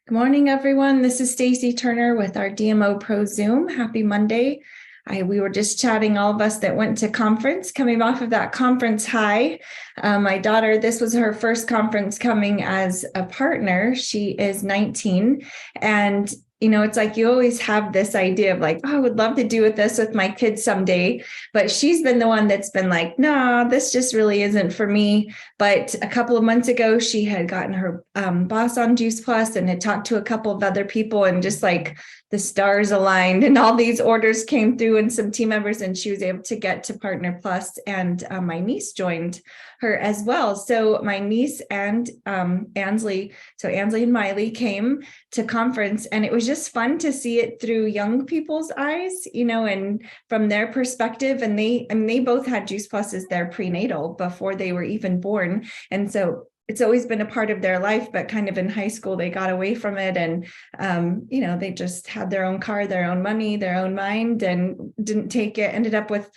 Good morning, everyone. This is Stacy Turner with our DMOpro Zoom. Happy Monday. We were just chatting, all of us that went to conference, coming off of that conference high. My daughter, this was her first conference coming as a partner. She is 19, and it's like you always have this idea of like, oh, I would love to do this with my kids someday. But she's been the one that's been like, no, this just really isn't for me. But a couple of months ago, she had gotten her boss on Juice Plus and had talked to a couple of other people, and just like the stars aligned and all these orders came through and some team members, and she was able to get to Partner Plus. And my niece joined her as well. So my niece and Ansley and Miley came to conference, and it was just fun to see it through young people's eyes, and from their perspective. And they both had Juice Plus as their prenatal before they were even born. And so it's always been a part of their life, but kind of in high school, they got away from it. And, they just had their own car, their own money, their own mind, and didn't take it. Ended up with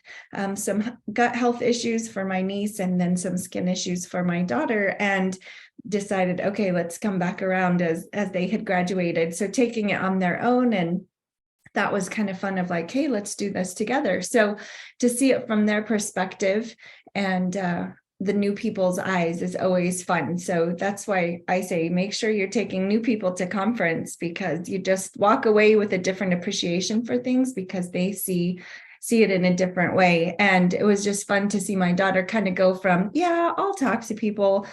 some gut health issues for my niece, and then some skin issues for my daughter, and decided, okay, let's come back around as they had graduated. So taking it on their own, and that was kind of fun of like, hey, let's do this together. So to see it from their perspective and the new people's eyes is always fun. So that's why I say, make sure you're taking new people to conference, because you just walk away with a different appreciation for things because they see it in a different way. And it was just fun to see my daughter kind of go from, yeah, I'll talk to people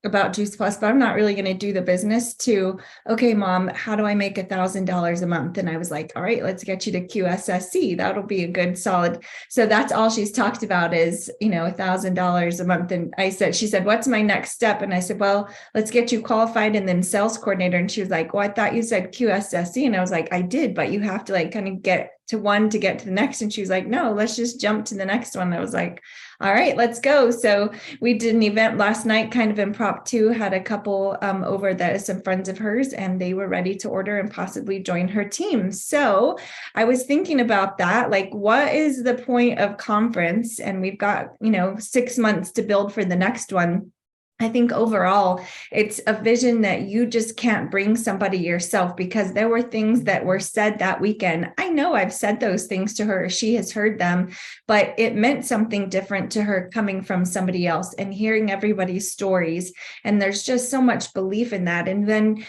about Juice Plus, but I'm not really going to do the business, to, okay, mom, how do I make $1,000 a month? And I was like, all right, let's get you to QSSC. That'll be a good solid. So that's all she's talked about is, $1,000 a month. And she said, what's my next step? And I said, well, let's get you qualified and then sales coordinator. And she was like, well, I thought you said QSSC. And I was like, I did, but you have to like kind of get to one to get to the next. And she was like, no, let's just jump to the next one. I was like, all right, let's go. So we did an event last night, kind of impromptu, had a couple over that some friends of hers, and they were ready to order and possibly join her team. So I was thinking about that, like, what is the point of conference? And we've got, 6 months to build for the next one. I think overall, it's a vision that you just can't bring somebody yourself, because there were things that were said that weekend. I know I've said those things to her. She has heard them, but it meant something different to her coming from somebody else and hearing everybody's stories. And there's just so much belief in that. And then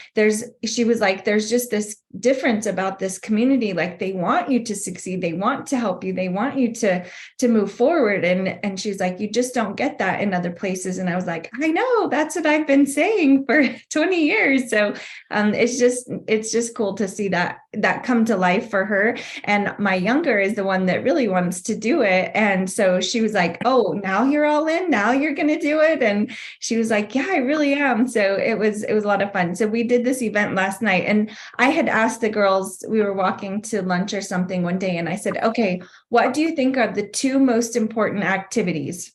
she was like, there's just this difference about this community. Like, they want you to succeed. They want to help you. They want you to move forward. And she's like, you just don't get that in other places. And I was like, I know. That's what I've been saying for 20 years. So it's just cool to see that come to life for her. And my younger is the one that really wants to do it. And so she was like, oh, now you're all in, now you're going to do it. And she was like, yeah, I really am. So it was a lot of fun. So we did this event last night, and I had asked the girls, we were walking to lunch or something one day, and I said, okay, what do you think are the 2 most important activities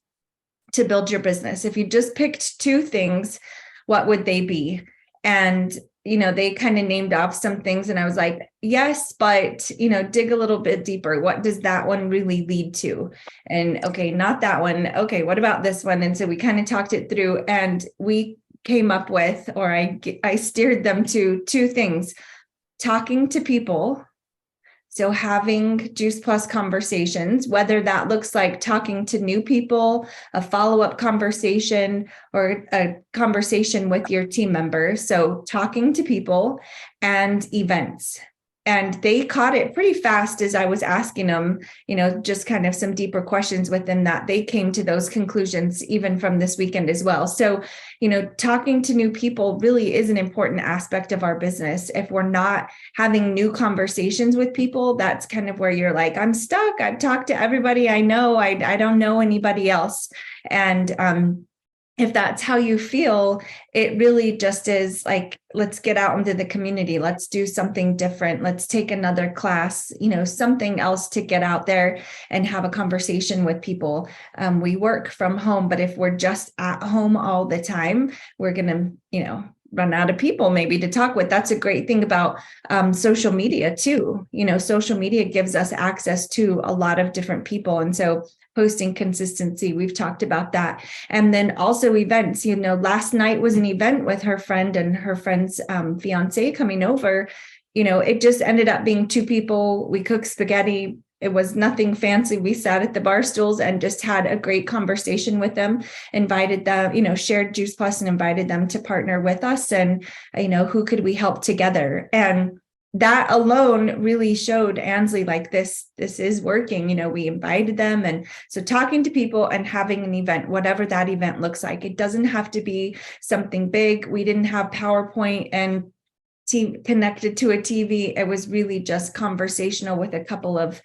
to build your business? If you just picked 2 things, what would they be? And, they kind of named off some things, and I was like, yes, but, dig a little bit deeper. What does that one really lead to? And okay, not that one. Okay, what about this one? And so we kind of talked it through, and we came up with, or I steered them to 2 things: talking to people. So having Juice Plus conversations, whether that looks like talking to new people, a follow-up conversation, or a conversation with your team members. So talking to people and events. And they caught it pretty fast as I was asking them, just kind of some deeper questions within that. They came to those conclusions even from this weekend as well. So, talking to new people really is an important aspect of our business. If we're not having new conversations with people, that's kind of where you're like, I'm stuck. I've talked to everybody I know. I don't know anybody else. And if that's how you feel, it really just is like, let's get out into the community. Let's do something different. Let's take another class, something else to get out there and have a conversation with people. We work from home, but if we're just at home all the time, we're going to, run out of people maybe to talk with. That's a great thing about social media too. Social media gives us access to a lot of different people. And so posting consistency. We've talked about that. And then also events, last night was an event with her friend and her friend's fiance coming over. It just ended up being 2 people. We cooked spaghetti. It was nothing fancy. We sat at the bar stools and just had a great conversation with them, invited them, shared Juice Plus and invited them to partner with us. And, who could we help together? And that alone really showed Ansley like this is working. We invited them. And so talking to people and having an event, whatever that event looks like, it doesn't have to be something big. We didn't have PowerPoint and connected to a TV. It was really just conversational with a couple of,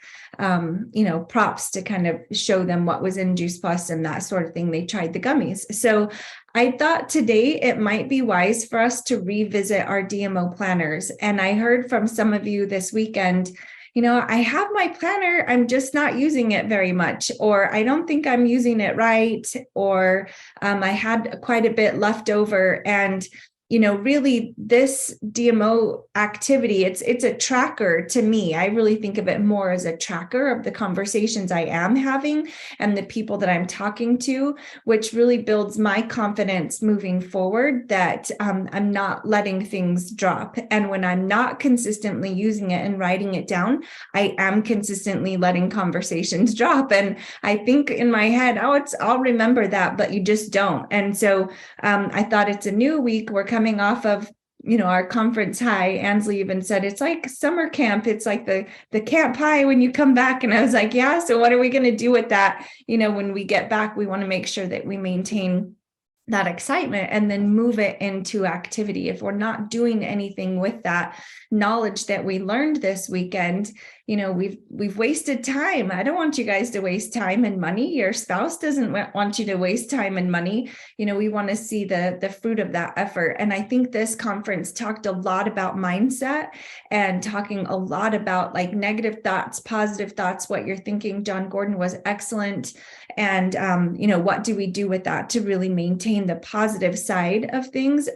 props to kind of show them what was in Juice Plus and that sort of thing. They tried the gummies. So I thought today it might be wise for us to revisit our DMO planners. And I heard from some of you this weekend, I have my planner, I'm just not using it very much, or I don't think I'm using it right, or I had quite a bit left over. And really this DMO activity, it's a tracker to me. I really think of it more as a tracker of the conversations I am having and the people that I'm talking to, which really builds my confidence moving forward that I'm not letting things drop. And when I'm not consistently using it and writing it down, I am consistently letting conversations drop. And I think in my head, I'll remember that, but you just don't. And so I thought it's a new week. We're coming off of our conference high. Ansley even said it's like summer camp. It's like the camp high when you come back. And I was like, yeah, so what are we going to do with that? When we get back, we want to make sure that we maintain that excitement and then move it into activity. If we're not doing anything with that knowledge that we learned this weekend, we've wasted time. I don't want you guys to waste time and money. Your spouse doesn't want you to waste time and money. We want to see the fruit of that effort. And I think this conference talked a lot about mindset and talking a lot about like negative thoughts, positive thoughts, what you're thinking. John Gordon was excellent. And, what do we do with that to really maintain the positive side of things?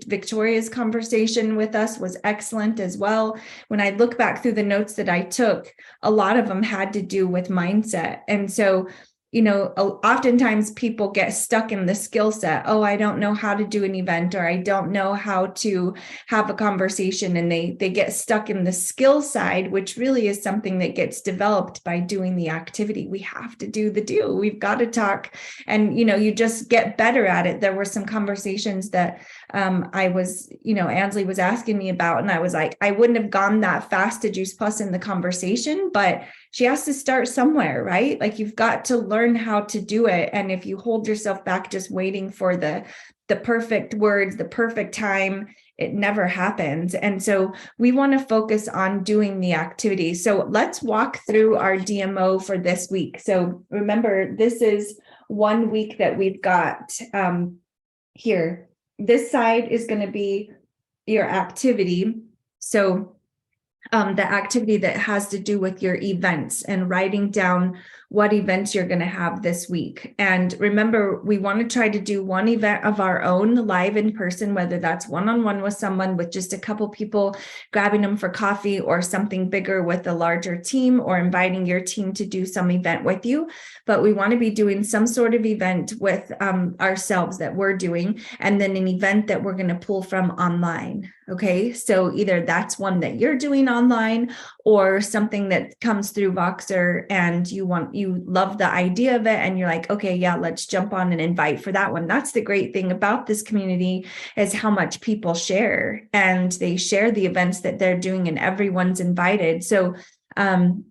Victoria's conversation with us was excellent as well. When I look back through the notes that I took, a lot of them had to do with mindset. And so, oftentimes people get stuck in the skill set. Oh, I don't know how to do an event, or I don't know how to have a conversation. And they get stuck in the skill side, which really is something that gets developed by doing the activity. We have to do the do. We've got to talk, and, you just get better at it. There were some conversations that I was, Ansley was asking me about, and I was like, I wouldn't have gone that fast to Juice Plus in the conversation, but she has to start somewhere, right? Like you've got to learn how to do it. And if you hold yourself back just waiting for the perfect words, the perfect time, it never happens. And so we want to focus on doing the activity. So let's walk through our DMO for this week. So remember, this is 1 week that we've got here. This side is going to be your activity. So the activity that has to do with your events and writing down what events you're going to have this week. And remember, we want to try to do one event of our own live in person, whether that's one-on-one with someone, with just a couple people, grabbing them for coffee, or something bigger with a larger team, or inviting your team to do some event with you. But we want to be doing some sort of event with ourselves that we're doing, and then an event that we're going to pull from online. Okay, so either that's one that you're doing online, or something that comes through Voxer and you love the idea of it and you're like, okay, yeah, let's jump on and invite for that one. That's the great thing about this community, is how much people share, and they share the events that they're doing, and everyone's invited. So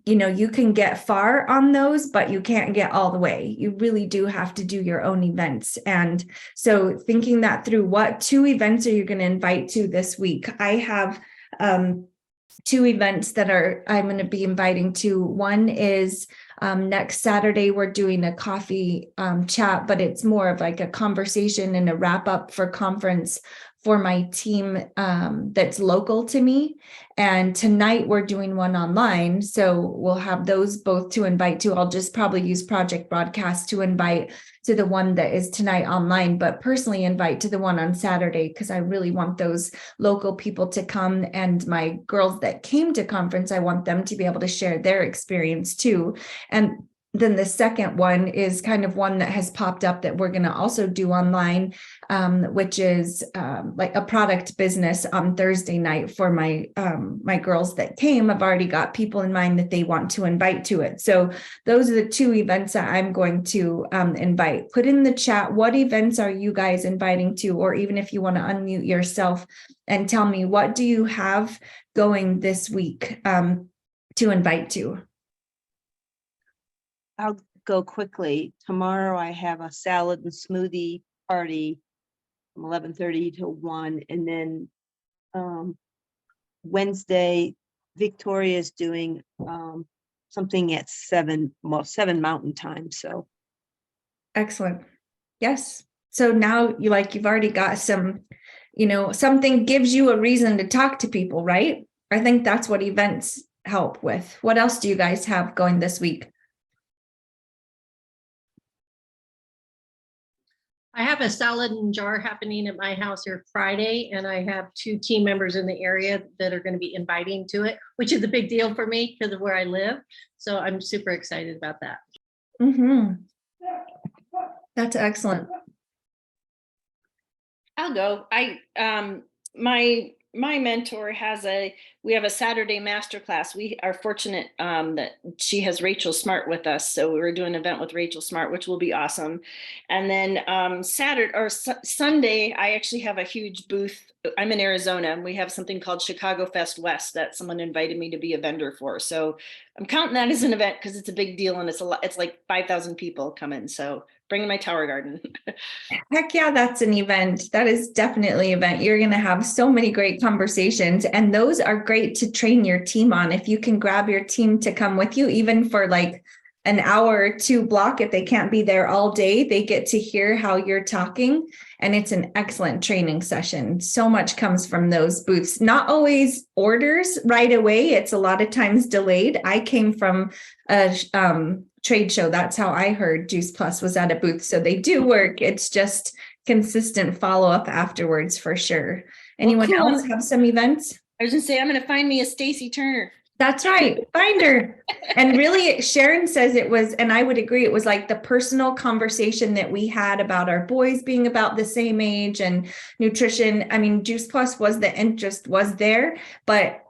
you can get far on those, but you can't get all the way. You really do have to do your own events. And so thinking that through, what 2 events are you going to invite to this week? I have 2 events that I'm going to be inviting to. One is next Saturday, we're doing a coffee chat, but it's more of like a conversation and a wrap up for conference for my team that's local to me. And tonight we're doing one online. So we'll have those both to invite to. I'll just probably use Project Broadcast to invite to the one that is tonight online, but personally invite to the one on Saturday, because I really want those local people to come. And my girls that came to conference, I want them to be able to share their experience too. And then the second one is kind of one that has popped up that we're going to also do online, which is like a product business on Thursday night for my girls that came. I've already got people in mind that they want to invite to it. So those are the two events that I'm going to invite. Put in the chat, what events are you guys inviting to? Or even if you want to unmute yourself and tell me, what do you have going this week to invite to? I'll go quickly. Tomorrow I have a salad and smoothie party from 11:30 to 1. And then Wednesday, Victoria's doing something at 7 Mountain Time. So excellent. Yes. So now you've already got some, something gives you a reason to talk to people, right? I think that's what events help with. What else do you guys have going this week? I have a salad and jar happening at my house here Friday, and I have 2 team members in the area that are going to be inviting to it, which is a big deal for me because of where I live. So I'm super excited about that. Mm-hmm. That's excellent. I'll go. My mentor we have a Saturday masterclass. We are fortunate that she has Rachel Smart with us. So we're doing an event with Rachel Smart, which will be awesome. And then Sunday, I actually have a huge booth. I'm in Arizona and we have something called Chicago Fest West that someone invited me to be a vendor for. So I'm counting that as an event because it's a big deal and it's like 5,000 people coming. So bringing my tower garden. Heck yeah, that's an event. That is definitely an event. You're going to have so many great conversations, and those are great to train your team on. If you can grab your team to come with you, even for like an hour or 2 block, if they can't be there all day, they get to hear how you're talking. And it's an excellent training session. So much comes from those booths. Not always orders right away. It's a lot of times delayed. I came from a trade show. That's how I heard Juice Plus was at a booth. So they do work. It's just consistent follow-up afterwards for sure. Anyone else have some events? I was gonna say, I'm gonna find me a Stacy Turner. That's right. Find her. And really, Sharon says it was, and I would agree, it was like the personal conversation that we had about our boys being about the same age and nutrition. I mean, Juice Plus was the interest was there, but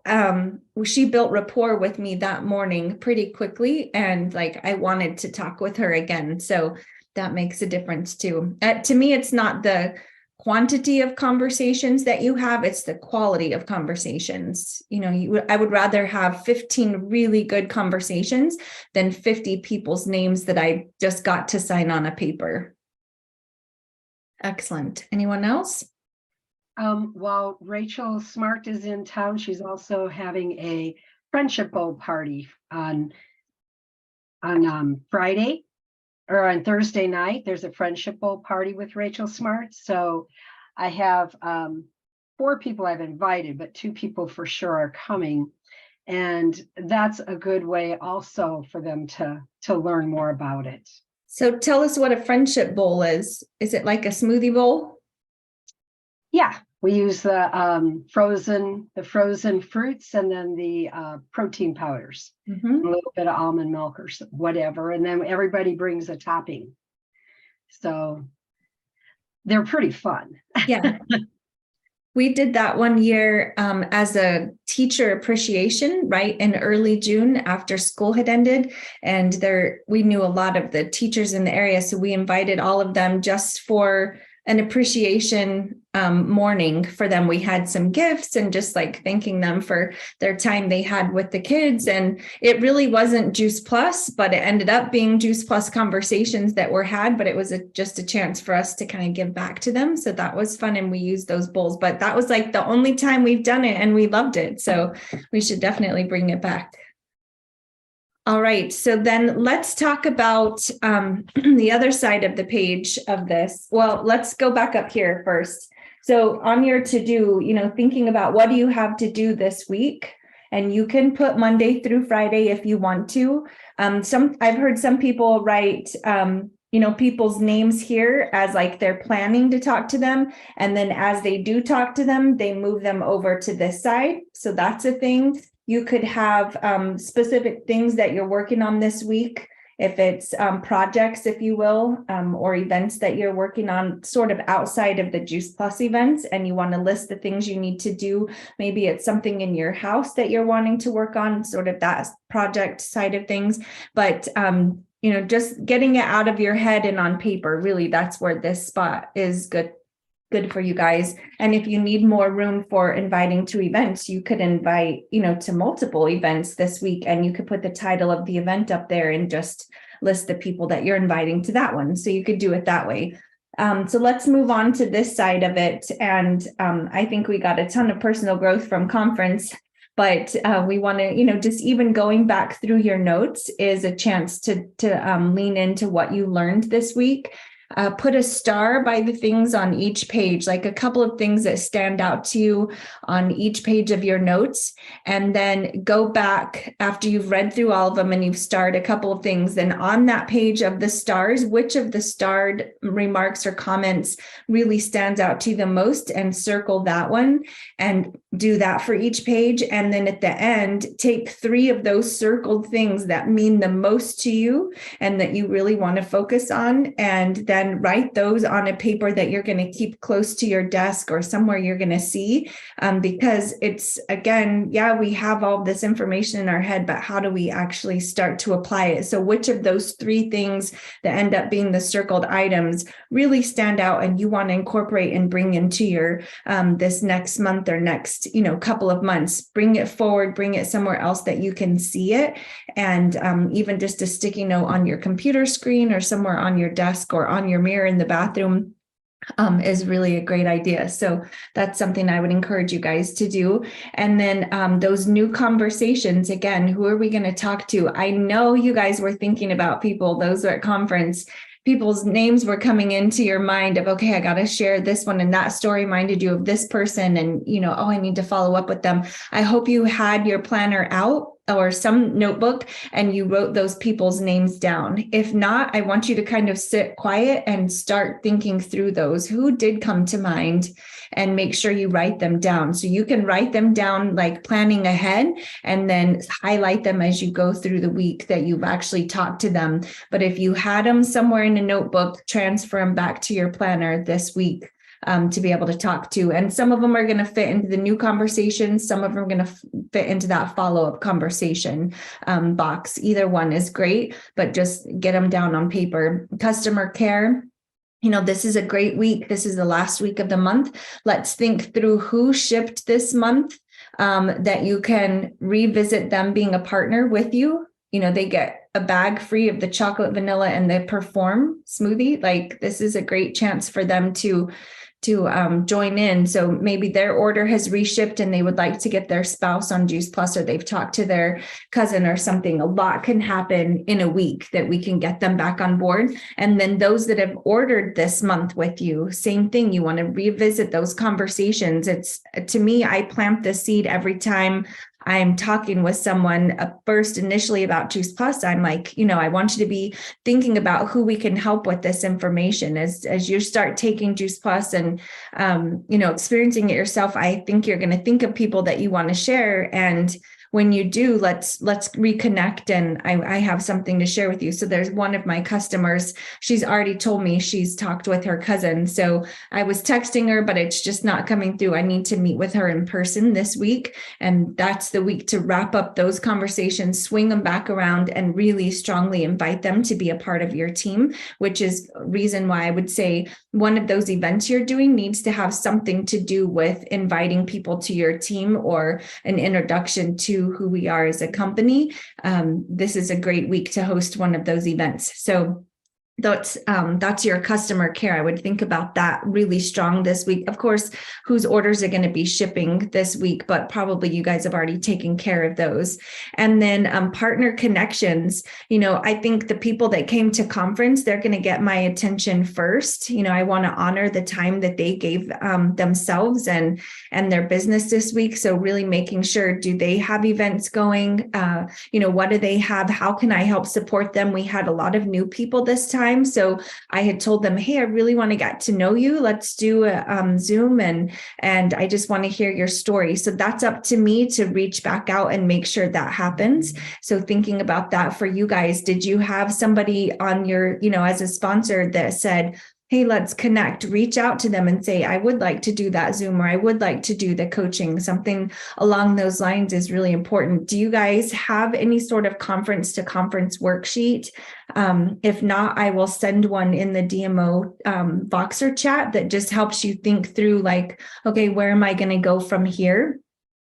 she built rapport with me that morning pretty quickly. And like, I wanted to talk with her again. So that makes a difference too. To me, it's not the quantity of conversations that you have, it's the quality of conversations. I would rather have 15 really good conversations than 50 people's names that I just got to sign on a paper. Excellent. Anyone else? While Rachel Smart is in town, she's also having a friendship bowl party on Friday. Or on Thursday night, there's a friendship bowl party with Rachel Smart. So I have 4 people I've invited, but 2 people for sure are coming. And that's a good way also for them to learn more about it. So tell us what a friendship bowl is. Is it like a smoothie bowl? Yeah, we use the frozen fruits and then the protein powders, a little bit of almond milk or whatever, and then everybody brings a topping. So they're pretty fun. Yeah. We did that one year as a teacher appreciation, right, in early June after school had ended. And we knew a lot of the teachers in the area. So we invited all of them just for an appreciation morning for them. We had some gifts and just like thanking them for their time they had with the kids. And it really wasn't Juice Plus, but it ended up being Juice Plus conversations that were had, but it was just a chance for us to kind of give back to them. So that was fun. And we used those bowls, but that was like the only time we've done it and we loved it. So we should definitely bring it back. All right, so then let's talk about the other side of the page of this. Well, let's go back up here first. So on your to-do, thinking about what do you have to do this week? And you can put Monday through Friday if you want to. I've heard some people write, people's names here as like they're planning to talk to them. And then as they do talk to them, they move them over to this side. So that's a thing. You could have specific things that you're working on this week If it's projects, if you will, or events that you're working on sort of outside of the Juice Plus events, and you want to list the things you need to do, maybe it's something in your house that you're wanting to work on, sort of that project side of things. But just getting it out of your head and on paper, really, that's where this spot is good for you guys. And if you need more room for inviting to events, you could invite, to multiple events this week, and you could put the title of the event up there and just list the people that you're inviting to that one. So you could do it that way. So let's move on to this side of it. And I think we got a ton of personal growth from conference, but we want to, just even going back through your notes is a chance to lean into what you learned this week. Put a star by the things on each page, like a couple of things that stand out to you on each page of your notes, and then go back after you've read through all of them and you've starred a couple of things. Then on that page of the stars, which of the starred remarks or comments really stands out to you the most, and circle that one and do that for each page. And then at the end, take 3 of those circled things that mean the most to you and that you really want to focus on, and then write those on a paper that you're going to keep close to your desk or somewhere you're going to see, because it's, again, we have all this information in our head, but how do we actually start to apply it? So which of those 3 things that end up being the circled items really stand out and you want to incorporate and bring into your this next month or next couple of months? Bring it forward, bring it somewhere else that you can see it, and even just a sticky note on your computer screen or somewhere on your desk or on your mirror in the bathroom is really a great idea. So that's something I would encourage you guys to do. And then those new conversations, again, who are we going to talk to? I know you guys were thinking about people, those were at conference. People's names were coming into your mind of, okay, I got to share this one, and that story reminded you of this person, and I need to follow up with them. I hope you had your planner out or some notebook and you wrote those people's names down. If not, I want you to kind of sit quiet and start thinking through those who did come to mind, and make sure you write them down. So you can write them down like planning ahead, and then highlight them as you go through the week that you've actually talked to them. But if you had them somewhere in a notebook, transfer them back to your planner this week to be able to talk to. And some of them are going to fit into the new conversation. Some of them are going to fit into that follow-up conversation box. Either one is great, but just get them down on paper. Customer care. This is a great week. This is the last week of the month. Let's think through who shipped this month, that you can revisit them being a partner with you. They get a bag free of the chocolate, vanilla, and the Perform smoothie. Like, this is a great chance for them to join in. So maybe their order has reshipped and they would like to get their spouse on Juice Plus, or they've talked to their cousin or something. A lot can happen in a week that we can get them back on board. And then those that have ordered this month with you, same thing. You want to revisit those conversations. It's, to me, I plant the seed every time I'm talking with someone first initially about Juice Plus. I'm like, I want you to be thinking about who we can help with this information as you start taking Juice Plus and, experiencing it yourself. I think you're going to think of people that you want to share. And when you do, let's reconnect, and I have something to share with you. So there's one of my customers, she's already told me she's talked with her cousin. So I was texting her, but it's just not coming through. I need to meet with her in person this week. And that's the week to wrap up those conversations, swing them back around, and really strongly invite them to be a part of your team, which is a reason why I would say one of those events you're doing needs to have something to do with inviting people to your team or an introduction to who we are as a company. This is a great week to host one of those events. So that's your customer care. I would think about that really strong this week. Of course, whose orders are going to be shipping this week, but probably you guys have already taken care of those. And then partner connections. I think the people that came to conference, they're going to get my attention first. I want to honor the time that they gave themselves and their business this week. So really making sure, do they have events going? What do they have? How can I help support them? We had a lot of new people this time. time. So I had told them, hey, I really want to get to know you. Let's do a Zoom and I just want to hear your story. So that's up to me to reach back out and make sure that happens. So thinking about that for you guys, did you have somebody on your, as a sponsor that said, hey, let's connect, reach out to them and say, I would like to do that Zoom, or I would like to do the coaching. Something along those lines is really important. Do you guys have any sort of conference to conference worksheet? If not, I will send one in the DMO Voxer chat that just helps you think through like, okay, where am I going to go from here?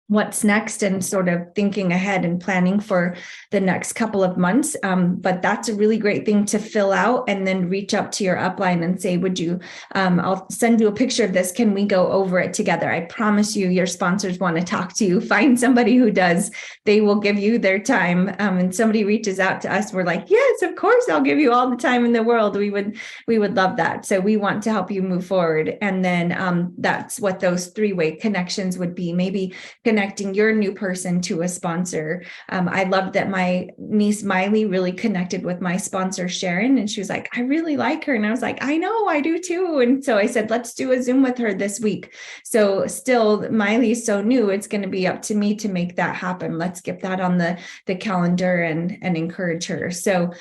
What's next, and sort of thinking ahead and planning for the next couple of months. But that's a really great thing to fill out and then reach up to your upline and say, would you, I'll send you a picture of this. Can we go over it together? I promise you, your sponsors want to talk to you. Find somebody who does. They will give you their time. And somebody reaches out to us. We're like, yes, of course, I'll give you all the time in the world. We would love that. So we want to help you move forward. And then that's what those three-way connections would be. Maybe connecting your new person to a sponsor. I loved that my niece Miley really connected with my sponsor Sharon, and she was like, I really like her. And I was like, I know, I do too. And so I said, let's do a Zoom with her this week. So still, Miley is so new, it's going to be up to me to make that happen. Let's get that on the calendar and encourage her. So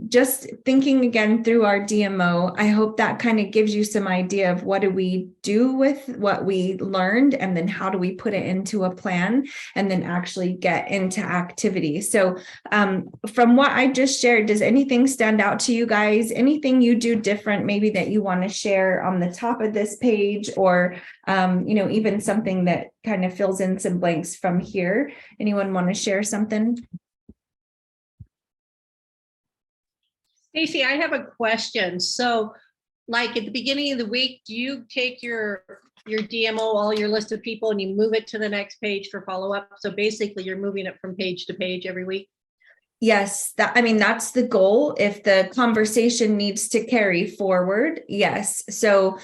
just thinking again through our DMO, I hope that kind of gives you some idea of what do we do with what we learned, and then how do we put it into a plan and then actually get into activity. So from what I just shared, does anything stand out to you guys? Anything you do different, maybe that you want to share on the top of this page, or even something that kind of fills in some blanks from here? Anyone want to share something? Stacy, I have a question. So like at the beginning of the week, do you take your DMO, all your list of people, and you move it to the next page for follow-up? So basically you're moving it from page to page every week? Yes, that's the goal. If the conversation needs to carry forward, yes. So,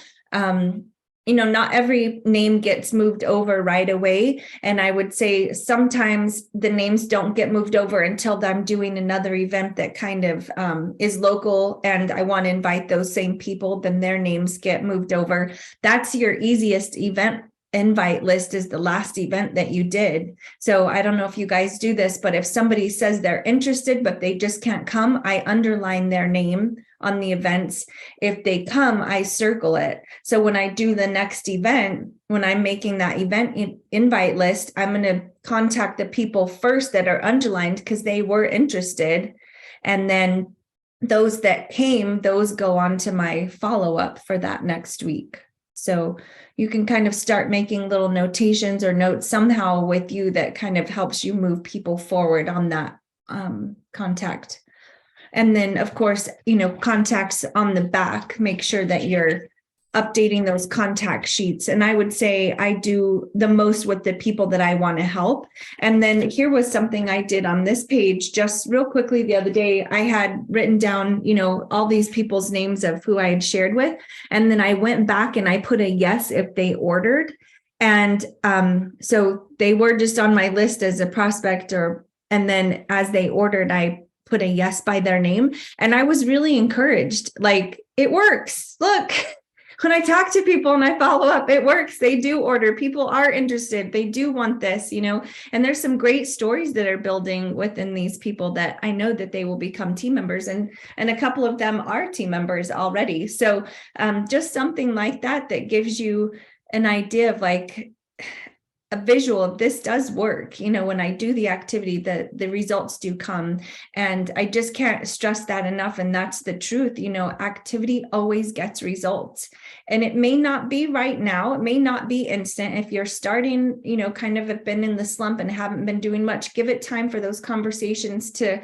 not every name gets moved over right away. And I would say sometimes the names don't get moved over until I'm doing another event that kind of is local, and I want to invite those same people, then their names get moved over. That's your easiest event. Invite list is the last event that you did. So I don't know if you guys do this, but if somebody says they're interested, but they just can't come, I underline their name on the events. If they come, I circle it. So when I do the next event, when I'm making that event invite list, I'm going to contact the people first that are underlined because they were interested. And then those that came, those go on to my follow-up for that next week. So you can kind of start making little notations or notes somehow with you that kind of helps you move people forward on that contact. And then, of course, contacts on the back, make sure that you're updating those contact sheets. And I would say I do the most with the people that I want to help. And then here was something I did on this page just real quickly the other day. I had written down, all these people's names of who I had shared with. And then I went back and I put a yes if they ordered. And so they were just on my list as a prospect, and then as they ordered, I put a yes by their name. And I was really encouraged. Like, it works. Look. When I talk to people and I follow up, it works. They do order. People are interested. They do want this, and there's some great stories that are building within these people that I know that they will become team members, and a couple of them are team members already. So just something like that gives you an idea of like a visual of this does work. When I do the activity, the results do come. And I just can't stress that enough. And that's the truth. Activity always gets results. And it may not be right now. It may not be instant. If you're starting, kind of have been in the slump and haven't been doing much, give it time for those conversations to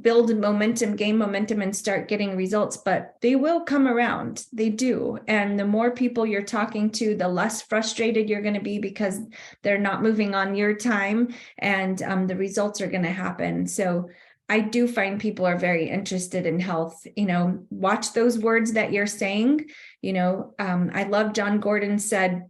build momentum, gain momentum, and start getting results, but they will come around. They do. And the more people you're talking to, the less frustrated you're going to be because they're not moving on your time, and the results are going to happen. So I do find people are very interested in health. Watch those words that you're saying. I love John Gordon said,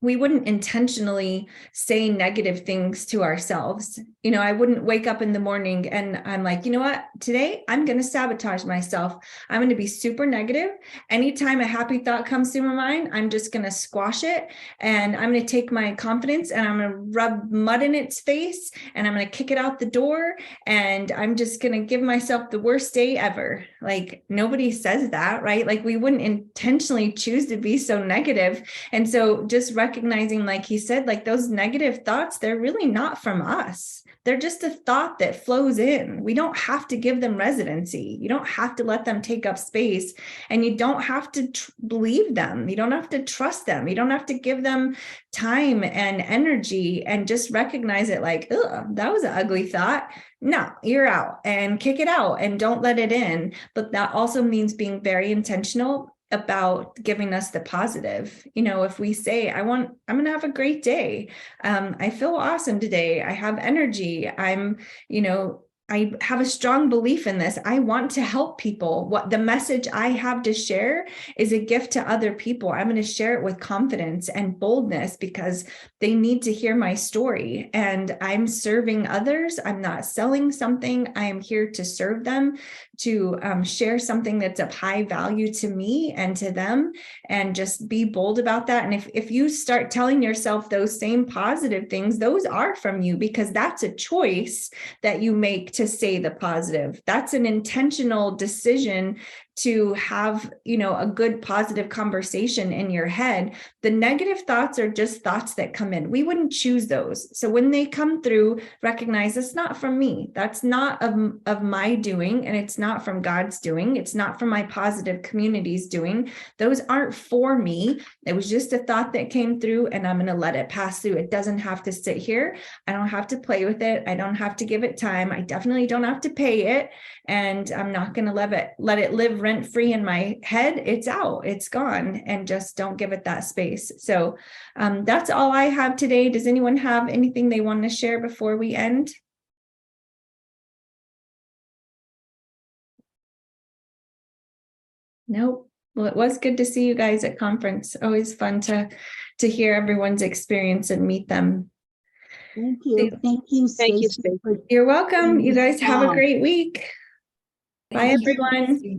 we wouldn't intentionally say negative things to ourselves. You know, I wouldn't wake up in the morning and I'm like, you know what, today I'm going to sabotage myself. I'm going to be super negative. Anytime a happy thought comes to my mind, I'm just going to squash it. And I'm going to take my confidence and I'm going to rub mud in its face and I'm going to kick it out the door. And I'm just going to give myself the worst day ever. Like, nobody says that, right? Like, we wouldn't intentionally choose to be so negative. And so just recognizing, like he said, like those negative thoughts, they're really not from us. They're just a thought that flows in. We don't have to give them residency. You don't have to let them take up space, and you don't have to believe them. You don't have to trust them. You don't have to give them time and energy, and just recognize it like, oh, that was an ugly thought. No, you're out, and kick it out and don't let it in. But that also means being very intentional about giving us the positive. You know, if we say, I'm going to have a great day. I feel awesome today. I have energy. I have a strong belief in this. I want to help people. What the message I have to share is a gift to other people. I'm going to share it with confidence and boldness because they need to hear my story. And I'm serving others. I'm not selling something. I am here to serve them, to share something that's of high value to me and to them, and just be bold about that. And if you start telling yourself those same positive things, those are from you, because that's a choice that you make to say the positive. That's an intentional decision to have, a good positive conversation in your head. The negative thoughts are just thoughts that come in. We wouldn't choose those. So when they come through, recognize it's not from me. That's not of my doing, and it's not from God's doing. It's not from my positive community's doing. Those aren't for me. It was just a thought that came through, and I'm going to let it pass through. It doesn't have to sit here. I don't have to play with it. I don't have to give it time. I definitely don't have to pay it. And I'm not going to let it live rent free in my head. It's out, it's gone, and just don't give it that space. So that's all I have today. Does anyone have anything they want to share before we end? Nope. Well, it was good to see you guys at conference. Always fun to hear everyone's experience and meet them. Thank you. Thank you, Thank you, Stacy. Stacy. You're welcome. You guys have a great week. Bye, Thank you. everyone.